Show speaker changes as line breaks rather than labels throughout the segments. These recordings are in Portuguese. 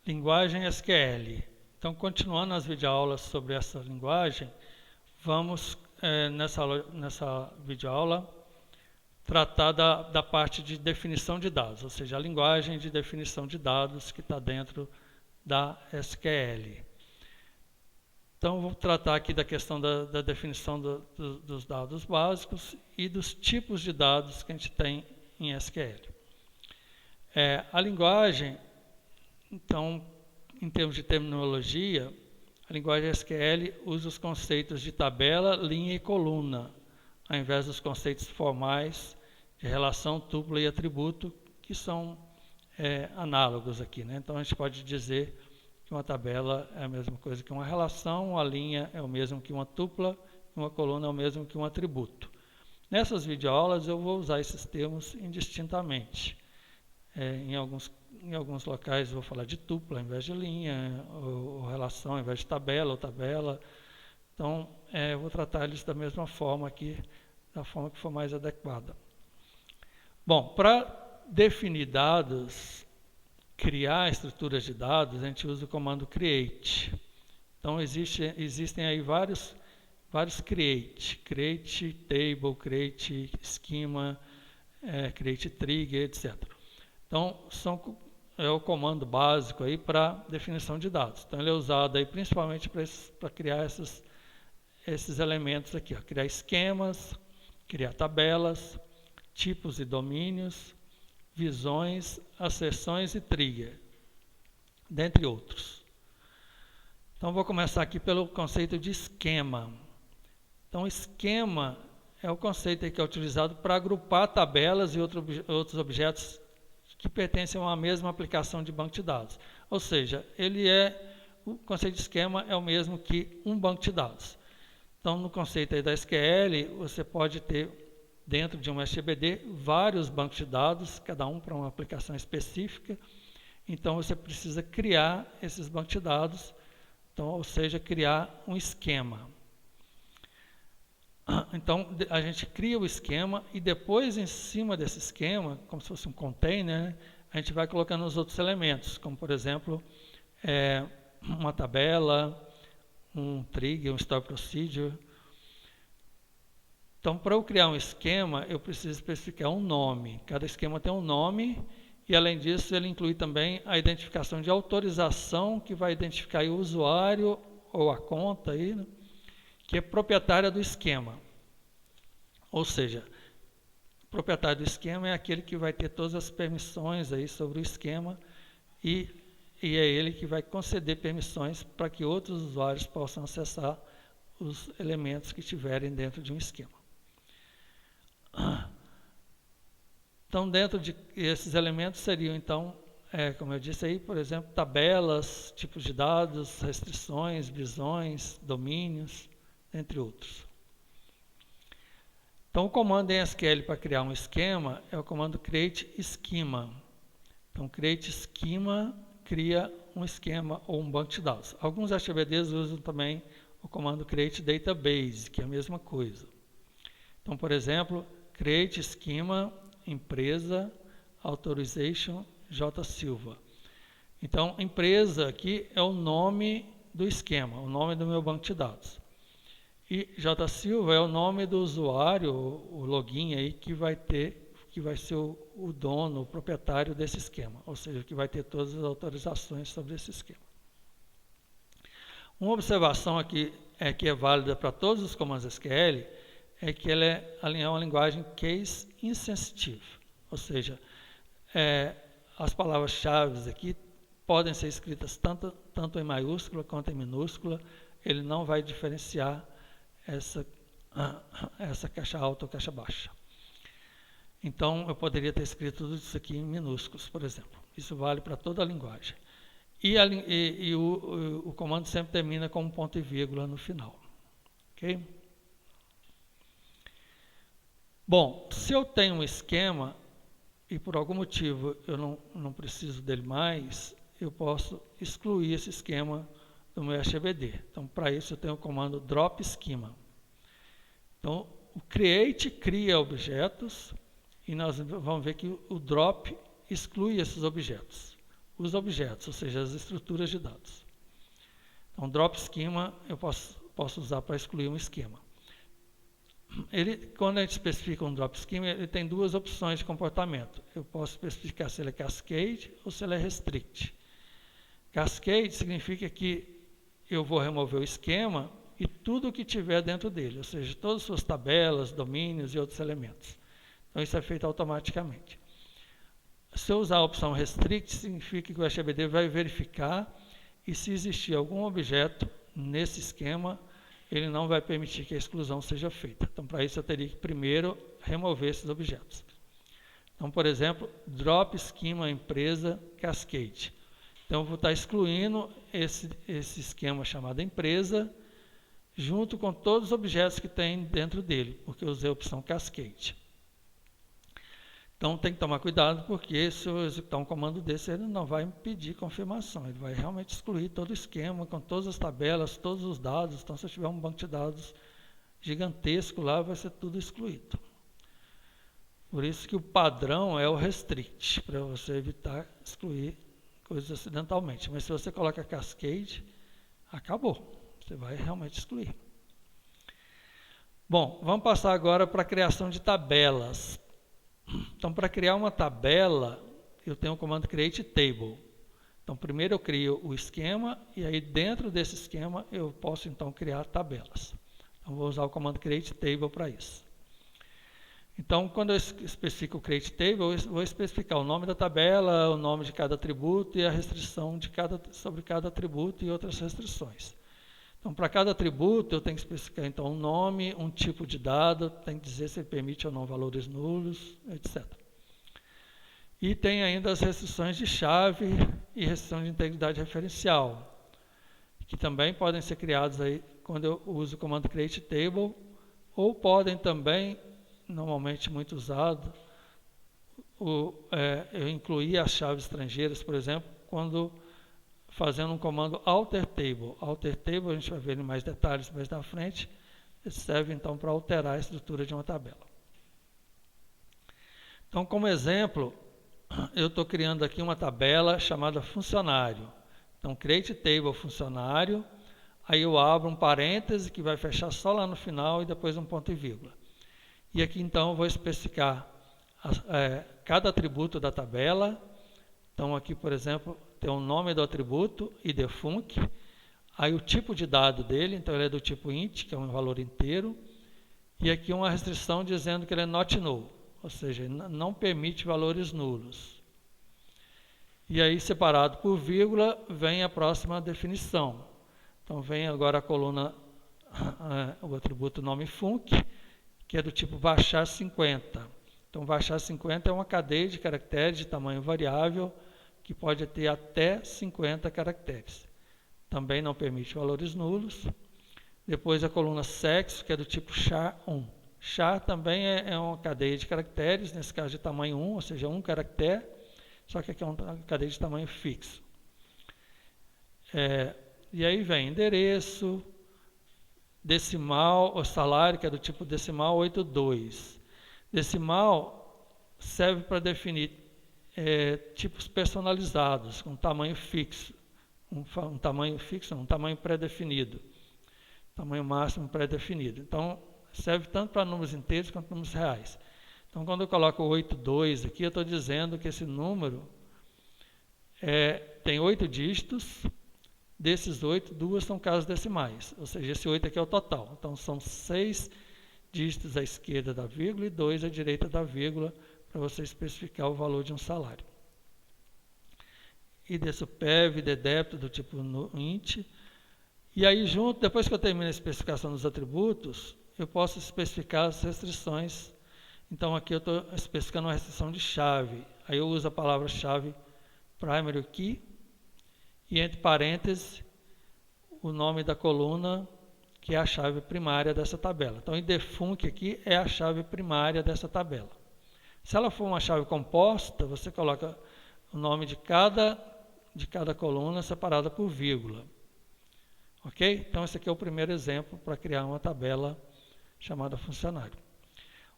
Linguagem SQL. Então, continuando as videoaulas sobre essa linguagem, vamos, nessa videoaula, tratar da parte de definição de dados, ou seja, a linguagem de definição de dados que está dentro da SQL. Então, vou tratar aqui da questão da definição dos dados básicos e dos tipos de dados que a gente tem em SQL. A linguagem, então, em termos de terminologia, a linguagem SQL usa os conceitos de tabela, linha e coluna, ao invés dos conceitos formais de relação, tupla e atributo, que são análogos aqui, né? Então, a gente pode dizer que uma tabela é a mesma coisa que uma relação, uma linha é o mesmo que uma tupla, e uma coluna é o mesmo que um atributo. Nessas videoaulas, eu vou usar esses termos indistintamente. Em alguns locais, eu vou falar de tupla ao invés de linha, ou relação ao invés de tabela, ou tabela. Então, eu vou tratar eles da mesma forma aqui, da forma que for mais adequada. Bom, para definir dados, criar estruturas de dados, a gente usa o comando create. Então, existem aí vários create table, create schema, create trigger, etc. Então, é o comando básico aí para definição de dados. Então, ele é usado aí principalmente para criar esses elementos aqui, ó, criar esquemas, criar tabelas, tipos e domínios, visões, asserções e trigger, dentre outros. Então, vou começar aqui pelo conceito de esquema. Então, esquema é o conceito que é utilizado para agrupar tabelas e outros objetos que pertencem a uma mesma aplicação de banco de dados. Ou seja, o conceito de esquema é o mesmo que um banco de dados. Então, no conceito aí da SQL, você pode ter, dentro de um SGBD, vários bancos de dados, cada um para uma aplicação específica. Então, você precisa criar esses bancos de dados, então, ou seja, criar um esquema. Então, a gente cria o esquema e depois, em cima desse esquema, como se fosse um container, né, a gente vai colocando os outros elementos, como, por exemplo, uma tabela, um trigger, um store procedure. Então, para eu criar um esquema, eu preciso especificar um nome. Cada esquema tem um nome e, além disso, ele inclui também a identificação de autorização, que vai identificar aí o usuário ou a conta aí, né, que é proprietária do esquema. Ou seja, o proprietário do esquema é aquele que vai ter todas as permissões aí sobre o esquema e é ele que vai conceder permissões para que outros usuários possam acessar os elementos que estiverem dentro de um esquema. Então, dentro de esses elementos seriam, então, como eu disse aí, por exemplo, tabelas, tipos de dados, restrições, visões, domínios, entre outros. Então, o comando em SQL para criar um esquema é o comando create schema. Então, create schema cria um esquema ou um banco de dados. Alguns SGBDs usam também o comando create database, que é a mesma coisa. Então, por exemplo, create schema empresa authorization J Silva. Então, empresa aqui é o nome do esquema, o nome do meu banco de dados. E J Silva é o nome do usuário, o login aí que vai ser o dono, o proprietário desse esquema, ou seja, que vai ter todas as autorizações sobre esse esquema. Uma observação aqui que é válida para todos os comandos SQL é que ela é uma linguagem case insensitive, ou seja, as palavras-chave aqui podem ser escritas tanto em maiúscula quanto em minúscula, ele não vai diferenciar essa caixa alta ou caixa baixa. Então, eu poderia ter escrito tudo isso aqui em minúsculos, por exemplo. Isso vale para toda a linguagem. E o comando sempre termina com um ponto e vírgula no final. Ok? Bom, se eu tenho um esquema e por algum motivo eu não preciso dele mais, eu posso excluir esse esquema do meu SGBD. Então, para isso, eu tenho o comando drop schema. Então, o create cria objetos e nós vamos ver que o drop exclui esses objetos. os objetos, ou seja, as estruturas de dados. Então, drop schema eu posso usar para excluir um esquema. Quando a gente especifica um drop schema, ele tem duas opções de comportamento. Eu posso especificar se ele é cascade ou se ele é restrict. Cascade significa que eu vou remover o esquema e tudo o que tiver dentro dele, ou seja, todas as suas tabelas, domínios e outros elementos. Então, isso é feito automaticamente. Se eu usar a opção restrict, significa que o HBD vai verificar e se existir algum objeto nesse esquema, ele não vai permitir que a exclusão seja feita. Então, para isso, eu teria que primeiro remover esses objetos. Então, por exemplo, drop schema empresa cascade. Então, eu vou estar excluindo esse esquema chamado empresa, junto com todos os objetos que tem dentro dele, porque eu usei a opção cascade. Então, tem que tomar cuidado, porque se eu executar um comando desse, ele não vai pedir confirmação, ele vai realmente excluir todo o esquema, com todas as tabelas, todos os dados. Então, se eu tiver um banco de dados gigantesco lá, vai ser tudo excluído. Por isso que o padrão é o restrict, para você evitar excluir coisas acidentalmente. Mas se você coloca cascade, acabou. Você vai realmente excluir. Bom, vamos passar agora para a criação de tabelas. Então, para criar uma tabela, eu tenho o comando create table. Então, primeiro eu crio o esquema e aí dentro desse esquema eu posso então criar tabelas. Então, vou usar o comando create table para isso. Então, quando eu especifico o create table, eu vou especificar o nome da tabela, o nome de cada atributo e a restrição sobre cada atributo e outras restrições. Então, para cada atributo, eu tenho que especificar então um nome, um tipo de dado, tem que dizer se ele permite ou não valores nulos, etc. E tem ainda as restrições de chave e restrição de integridade referencial, que também podem ser criadas aí quando eu uso o comando create table, ou podem também, normalmente muito usado, eu incluir as chaves estrangeiras, por exemplo, quando fazendo um comando alter table. Alter table, a gente vai ver em mais detalhes mais na frente, serve então para alterar a estrutura de uma tabela. Então, como exemplo, eu estou criando aqui uma tabela chamada funcionário. Então, create table funcionário, aí eu abro um parêntese que vai fechar só lá no final e depois um ponto e vírgula. E aqui então eu vou especificar cada atributo da tabela. Então, aqui, por exemplo, tem o nome do atributo, idfunc, aí o tipo de dado dele, então ele é do tipo int, que é um valor inteiro, e aqui uma restrição dizendo que ele é not null, ou seja, não permite valores nulos. E aí, separado por vírgula, vem a próxima definição. Então, vem agora a coluna, o atributo nome func, que é do tipo baixar 50. Então, baixar 50 é uma cadeia de caracteres de tamanho variável, que pode ter até 50 caracteres. Também não permite valores nulos. Depois a coluna sexo, que é do tipo char1. Char também é uma cadeia de caracteres, nesse caso de tamanho 1, ou seja, um caractere, só que aqui é uma cadeia de tamanho fixo. E aí vem endereço, decimal, o salário, que é do tipo decimal 82. Decimal serve para definir tipos personalizados, com tamanho fixo, um tamanho pré-definido, tamanho máximo pré-definido. Então, serve tanto para números inteiros quanto números reais. Então, quando eu coloco 82 aqui, eu estou dizendo que esse número tem 8 dígitos, desses 8, 2 são casas decimais, ou seja, esse 8 aqui é o total. Então, são 6 dígitos à esquerda da vírgula e 2 à direita da vírgula, para você especificar o valor de um salário. ID superv, ID débito do tipo int. E aí, depois que eu termino a especificação dos atributos, eu posso especificar as restrições. Então, aqui eu estou especificando uma restrição de chave. Aí eu uso a palavra-chave primary key e entre parênteses o nome da coluna, que é a chave primária dessa tabela. Então, idfunc aqui é a chave primária dessa tabela. Se ela for uma chave composta, você coloca o nome de cada coluna separada por vírgula. Ok? Então, esse aqui é o primeiro exemplo para criar uma tabela chamada funcionário.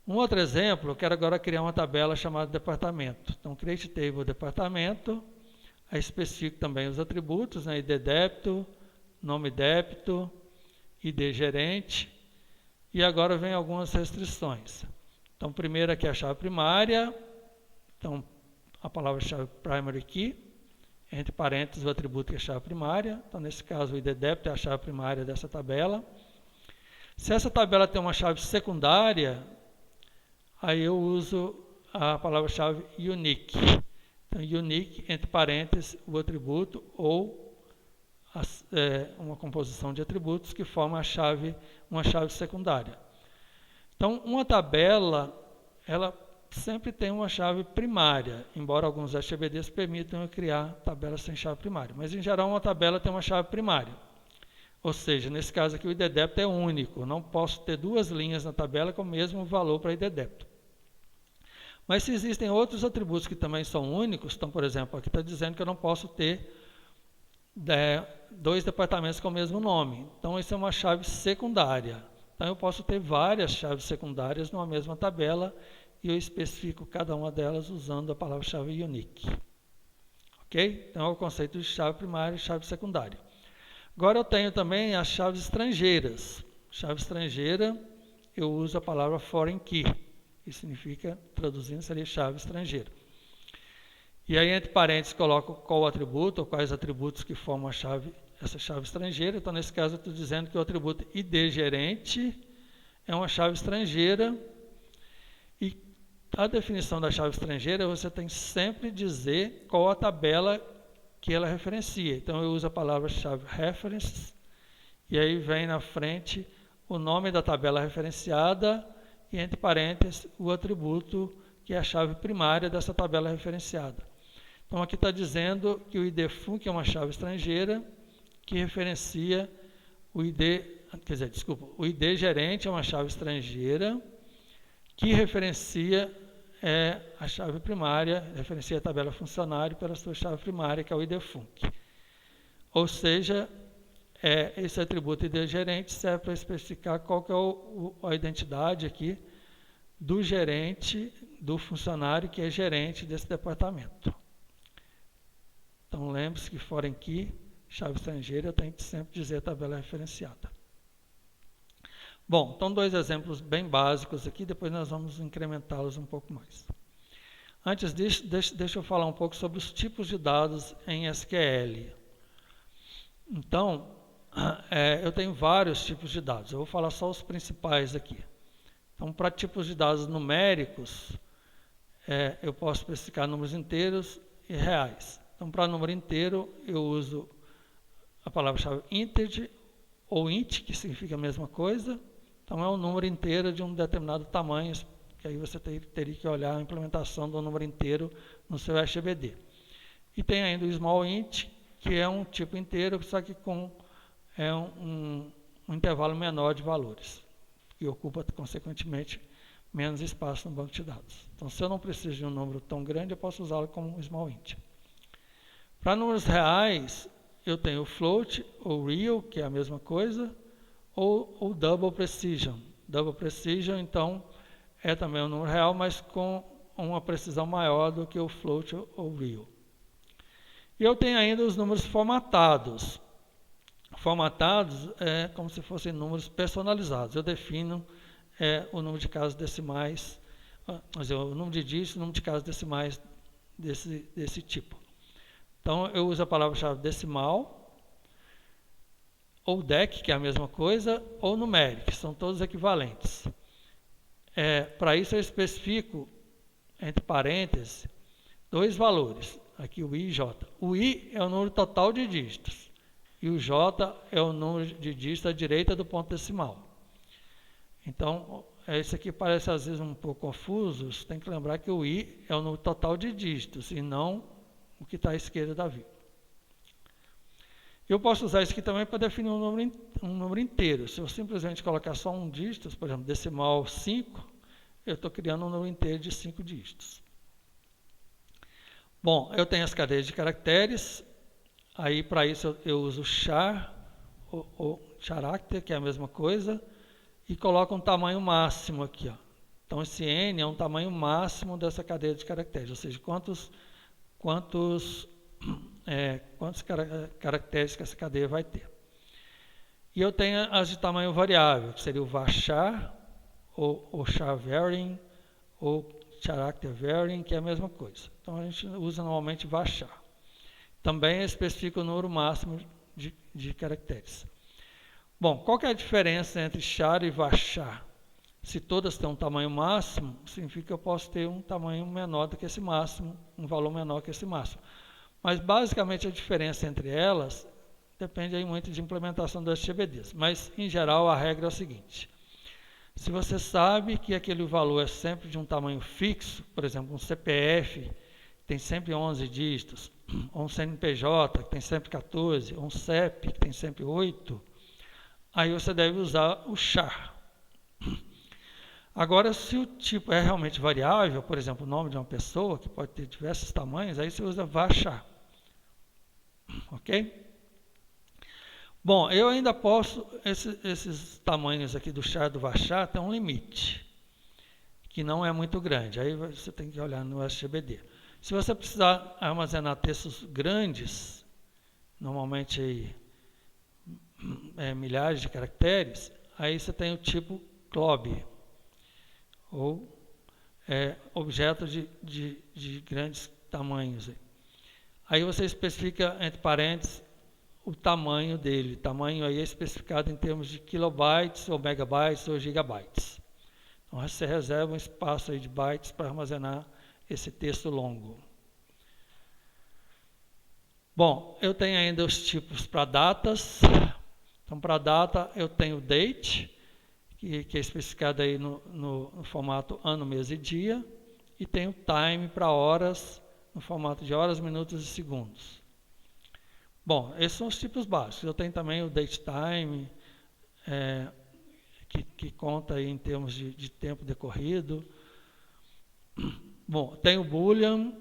Um outro exemplo, eu quero agora criar uma tabela chamada departamento. Então, create table departamento, Aí especifico também os atributos, né? ID débito, nome débito, ID gerente. E agora vem algumas restrições. Então, primeiro aqui a chave primária. Então, a palavra-chave primary key, entre parênteses o atributo que é a chave primária. Então, nesse caso, o ID débito é a chave primária dessa tabela. Se essa tabela tem uma chave secundária, aí eu uso a palavra-chave unique. Então, unique, entre parênteses, o atributo ou uma composição de atributos que forma uma chave secundária. Então, uma tabela, ela sempre tem uma chave primária, embora alguns HBDs permitam eu criar tabelas sem chave primária. Mas, em geral, uma tabela tem uma chave primária. Ou seja, nesse caso aqui, o ID débito é único. Eu não posso ter duas linhas na tabela com o mesmo valor para ID débito. Mas se existem outros atributos que também são únicos, então, por exemplo, aqui está dizendo que eu não posso ter dois departamentos com o mesmo nome. Então, isso é uma chave secundária. Então, eu posso ter várias chaves secundárias numa mesma tabela e eu especifico cada uma delas usando a palavra-chave unique. Ok? Então, é o conceito de chave primária e chave secundária. Agora, eu tenho também as chaves estrangeiras. Chave estrangeira, eu uso a palavra foreign key, que significa, traduzindo, seria chave estrangeira. E aí, entre parênteses, coloco qual atributo ou quais atributos que formam essa chave estrangeira. Então, nesse caso, eu estou dizendo que o atributo ID gerente é uma chave estrangeira. E a definição da chave estrangeira, você tem que sempre dizer qual a tabela que ela referencia. Então, eu uso a palavra-chave reference, e aí vem na frente o nome da tabela referenciada e, entre parênteses, o atributo que é a chave primária dessa tabela referenciada. Então, aqui está dizendo que o ID func é uma chave estrangeira que referencia o ID, o ID gerente é uma chave estrangeira que referencia a chave primária, referencia a tabela funcionário pela sua chave primária, que é o ID func. Ou seja, esse atributo ID gerente serve para especificar qual que é a identidade aqui do gerente, do funcionário que é gerente desse departamento. Então, lembre-se que foreign key, chave estrangeira, eu tenho que sempre dizer a tabela referenciada. Bom, então 2 exemplos bem básicos aqui, depois nós vamos incrementá-los um pouco mais. Antes disso, deixa eu falar um pouco sobre os tipos de dados em SQL. Então, eu tenho vários tipos de dados, eu vou falar só os principais aqui. Então, para tipos de dados numéricos, eu posso especificar números inteiros e reais. Então, para número inteiro, eu uso a palavra-chave integer ou int, que significa a mesma coisa. Então, é um número inteiro de um determinado tamanho, que aí você teria que olhar a implementação do número inteiro no seu HBD. E tem ainda o small int, que é um tipo inteiro, só que com um intervalo menor de valores, que ocupa, consequentemente, menos espaço no banco de dados. Então, se eu não preciso de um número tão grande, eu posso usá-lo como um small int. Para números reais, eu tenho o float ou real, que é a mesma coisa, ou double precision. Double precision, então, é também um número real, mas com uma precisão maior do que o float ou real. E eu tenho ainda os números formatados. Formatados é como se fossem números personalizados. Eu defino o número de casas decimais, o número de dígitos, o número de casas decimais desse tipo. Então, eu uso a palavra-chave decimal, ou DEC, que é a mesma coisa, ou numeric, são todos equivalentes. Para isso, eu especifico, entre parênteses, 2 valores, aqui o I e J. O I é o número total de dígitos, e o J é o número de dígitos à direita do ponto decimal. Então, esse aqui parece às vezes um pouco confuso, você tem que lembrar que o I é o número total de dígitos, e não o que está à esquerda da vírgula. Eu posso usar isso aqui também para definir um número inteiro. Se eu simplesmente colocar só um dígito, por exemplo, decimal 5, eu estou criando um número inteiro de 5 dígitos. Bom, eu tenho as cadeias de caracteres, aí para isso eu uso char, ou character, que é a mesma coisa, e coloco um tamanho máximo aqui. Ó. Então, esse n é um tamanho máximo dessa cadeia de caracteres, ou seja, quantos quantos caracteres que essa cadeia vai ter. E eu tenho as de tamanho variável, que seria o varchar, ou char varying, ou character varying, que é a mesma coisa. Então a gente usa normalmente varchar. Também especifica o número máximo de caracteres. Bom, qual que é a diferença entre char e varchar? Se todas têm um tamanho máximo, significa que eu posso ter um tamanho menor do que esse máximo, um valor menor que esse máximo. Mas basicamente a diferença entre elas depende aí muito de implementação das GBDs. Mas em geral a regra é o seguinte: se você sabe que aquele valor é sempre de um tamanho fixo, por exemplo, um CPF tem sempre 11 dígitos, ou um CNPJ que tem sempre 14, ou um CEP que tem sempre 8, aí você deve usar o char. Agora, se o tipo é realmente variável, por exemplo, o nome de uma pessoa, que pode ter diversos tamanhos, aí você usa varchar. Ok? Bom, eu ainda posso, esses tamanhos aqui do char e do varchar tem um limite, que não é muito grande. Aí você tem que olhar no SGBD. Se você precisar armazenar textos grandes, normalmente aí, milhares de caracteres, aí você tem o tipo CLOB, ou objeto de grandes tamanhos. Aí você especifica entre parênteses o tamanho dele. Tamanho aí é especificado em termos de kilobytes, ou megabytes, ou gigabytes. Então você reserva um espaço aí de bytes para armazenar esse texto longo. Bom, eu tenho ainda os tipos para datas. Então para data eu tenho date, que é especificado aí no formato ano, mês e dia, e tenho time para horas, no formato de horas, minutos e segundos. Bom, esses são os tipos básicos. Eu tenho também o datetime, que conta aí em termos de tempo decorrido. Bom, tem o Boolean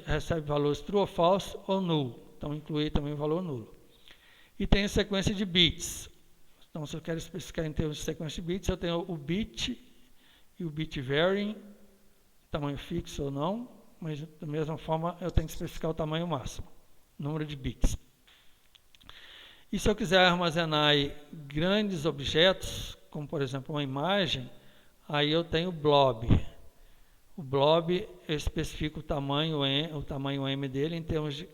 recebe valores true ou false ou null, então inclui também o valor nulo. E tem a sequência de bits. Então, se eu quero especificar em termos de sequência de bits, eu tenho o bit e o bit varying, tamanho fixo ou não, mas da mesma forma eu tenho que especificar o tamanho máximo, número de bits. E se eu quiser armazenar aí grandes objetos, como por exemplo uma imagem, aí eu tenho o blob. O blob eu especifico o tamanho M dele em termos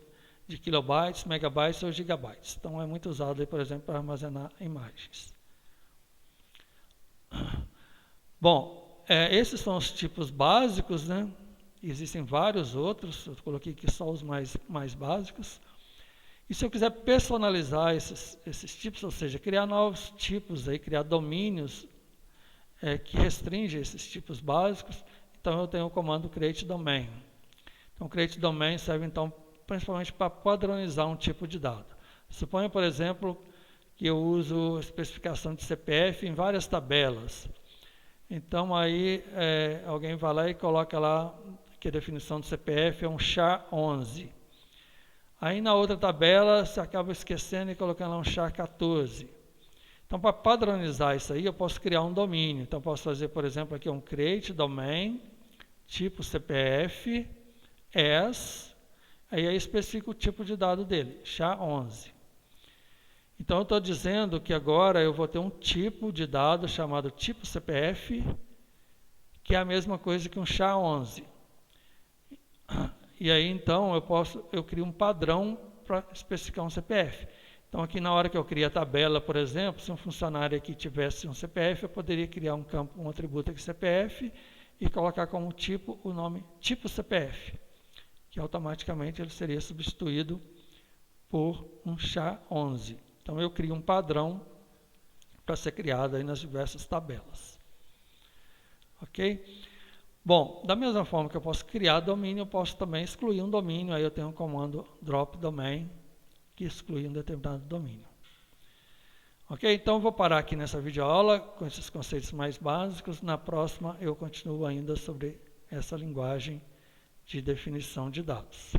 de kilobytes, megabytes ou gigabytes. Então é muito usado aí, por exemplo, para armazenar imagens. Bom, esses são os tipos básicos, né? Existem vários outros, eu coloquei aqui só os mais básicos. E se eu quiser personalizar esses tipos, ou seja, criar novos tipos, aí, criar domínios que restringem esses tipos básicos, então eu tenho o comando create domain. Então, create domain serve então principalmente para padronizar um tipo de dado. Suponha, por exemplo, que eu uso especificação de CPF em várias tabelas. Então, aí alguém vai lá e coloca lá que a definição do CPF é um char11. Aí, na outra tabela, você acaba esquecendo e colocando lá um char14. Então, para padronizar isso aí, eu posso criar um domínio. Então, posso fazer, por exemplo, aqui um create domain, tipo CPF, as, aí eu especifico o tipo de dado dele, SHA-11. Então, eu estou dizendo que agora eu vou ter um tipo de dado chamado tipo CPF, que é a mesma coisa que um SHA-11. E aí, então, eu crio um padrão para especificar um CPF. Então, aqui na hora que eu crio a tabela, por exemplo, se um funcionário aqui tivesse um CPF, eu poderia criar um campo, um atributo aqui CPF, e colocar como tipo o nome tipo CPF, que automaticamente ele seria substituído por um SHA-11. Então, eu crio um padrão para ser criado aí nas diversas tabelas. Ok? Bom, da mesma forma que eu posso criar domínio, eu posso também excluir um domínio. Aí eu tenho um comando drop domain, que exclui um determinado domínio. Ok? Então, eu vou parar aqui nessa videoaula com esses conceitos mais básicos. Na próxima, eu continuo ainda sobre essa linguagem de definição de dados.